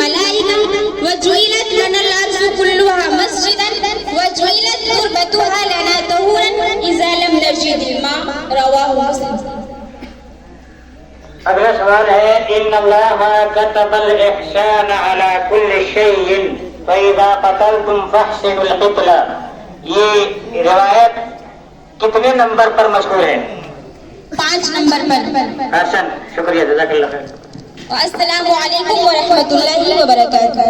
الملائكة وجعلت لنا الأرض كلها مسجدا وجعلت تربتها لنا طهورا إذا لم نجد الماء رواه مسلم. اگلا سوال ہے ان اللہ كتب الاحسان على كل شيء فاذا قتلتم فاحسنوا القتل. یہ روایت کتنے نمبر پر مشہور ہے؟ 5 نمبر پر. حسن، شکریہ، جزاک اللہ خیر. السلام علیکم ورحمۃ اللہ وبرکاتہ.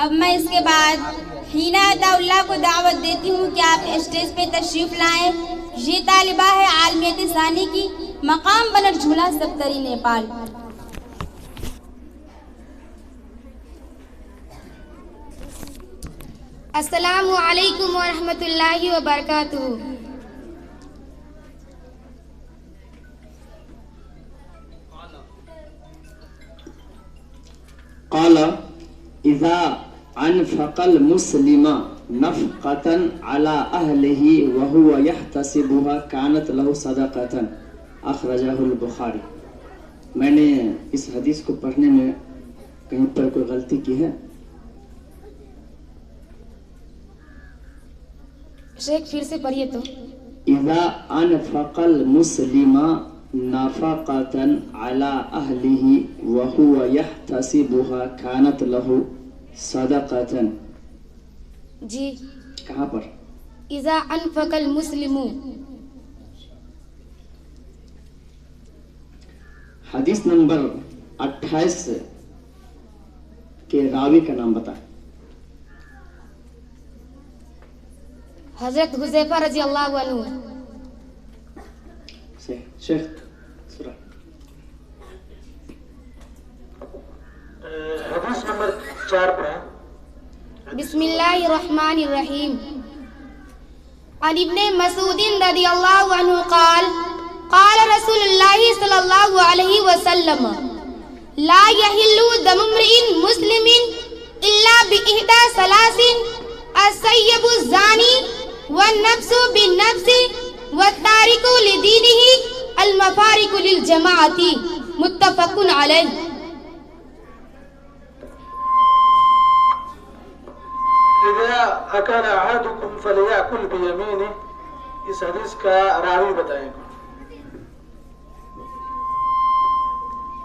اب میں اس کے بعد حینا عطا اللہ کو دعوت دیتی ہوں کہ آپ اسٹیج پہ تشریف لائیں. یہ طالبہ ہے عالمیت ثانی کی، مقام بنر جھولا سبتری نیپال. السلام علیکم ورحمۃ اللہ وبرکاتہ. قال اذا انفق المسلم نفقة على اهله وهو يحتسبها كانت له صدقة اخرجه البخاری. میں نے اس حدیث کو پڑھنے میں کہیں پر کوئی غلطی کی ہے؟ شیخ پھر سے پڑھیے تو. اذا انفق المسلم نفقة على اهله وهو يحتسبها كانت له صدقة. جی کہاں پر؟ اذا انفق المسلم. حدیث نمبر 28 کے راوی کا نام بتائیں. حضرت حذیفہ رضی اللہ عنہ. شیخ سورہ حدیث نمبر 4 پر ہے. بسم اللہ الرحمن الرحیم. عن ابن مسعود رضی اللہ عنہ قال قال رسول اللہ صلی اللہ علیہ وسلم لا يحل دم امرئ مسلم الا بإحدى ثلاث السيب الزاني والنفس بالنفس والتارك لدينه المفارق للجماعة متفق علیہ. اذا اکل احدکم فلیأکل بیمینہ. اس حدیث کا راوی بتائیں.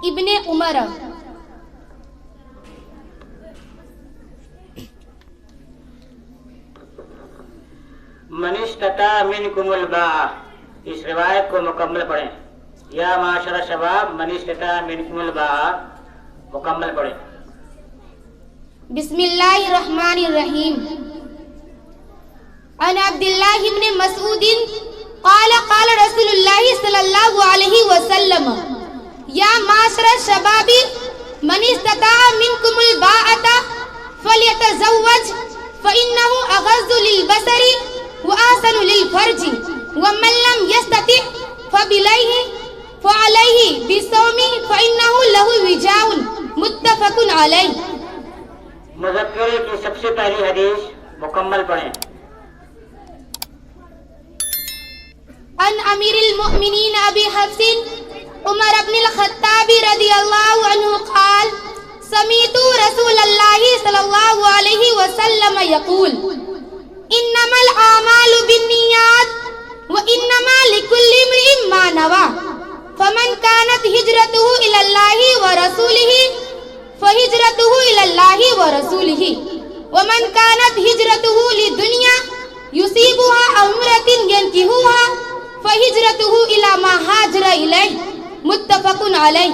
ابن عمر. من استطاع منکم الباء. اس روایت کو مکمل پڑھیں. یا معاشر شباب من استطاع منکم الباء مکمل پڑھیں. بسم اللہ الرحمن الرحیم. عن عبداللہ بن مسعود قال قال رسول اللہ صلی اللہ علیہ وسلم یا معاشر الشباب من استطاع منکم الباءۃ فلیتزوج فإنه أغض للبصر وأحسن للفرج ومن لم يستطع فعليه بالصوم فإنه له وجاء متفق علیہ. مذکرے کی سب سے پہلی حدیث مکمل پڑھیں. عن امیر المؤمنین ابی حفص عمر بن الخطاب رضی اللہ عنہ قال سمعت رسول اللہ صلی اللہ علیہ وسلم یقول انما الاعمال بالنیات وانما لكل امرئ ما نوى فمن كانت هجرته الى الله ورسوله فهجرته الى الله ورسوله ومن كانت هجرته للدنيا يصيبها أو امرأة ينكحها فهجرته الى ما هاجر اليه متفق علیہ.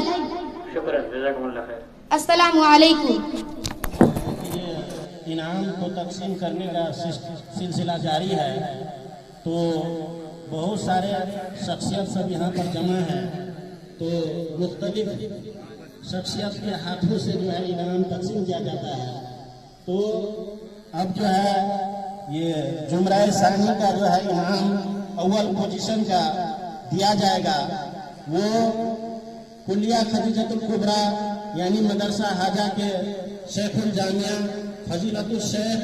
شکریہ، جزاکم اللہ خیر. السلام علیکم. انعام کو تقسیم کرنے کا سلسلہ جاری ہے، تو بہت سارے شخصیت سب یہاں پر جمع ہیں، تو مختلف شخصیت کے ہاتھوں سے جو ہے انعام تقسیم کیا جاتا ہے. تو اب جو ہے یہ زمرہ ثانی کا جو ہے انعام اول پوزیشن کا دیا جائے گا. وہ کلیہ خدیجۃ الکبریٰ یعنی مدرسہ حاجہ کے شیخ الجامعہ فضیلت الشیخ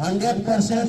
100%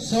100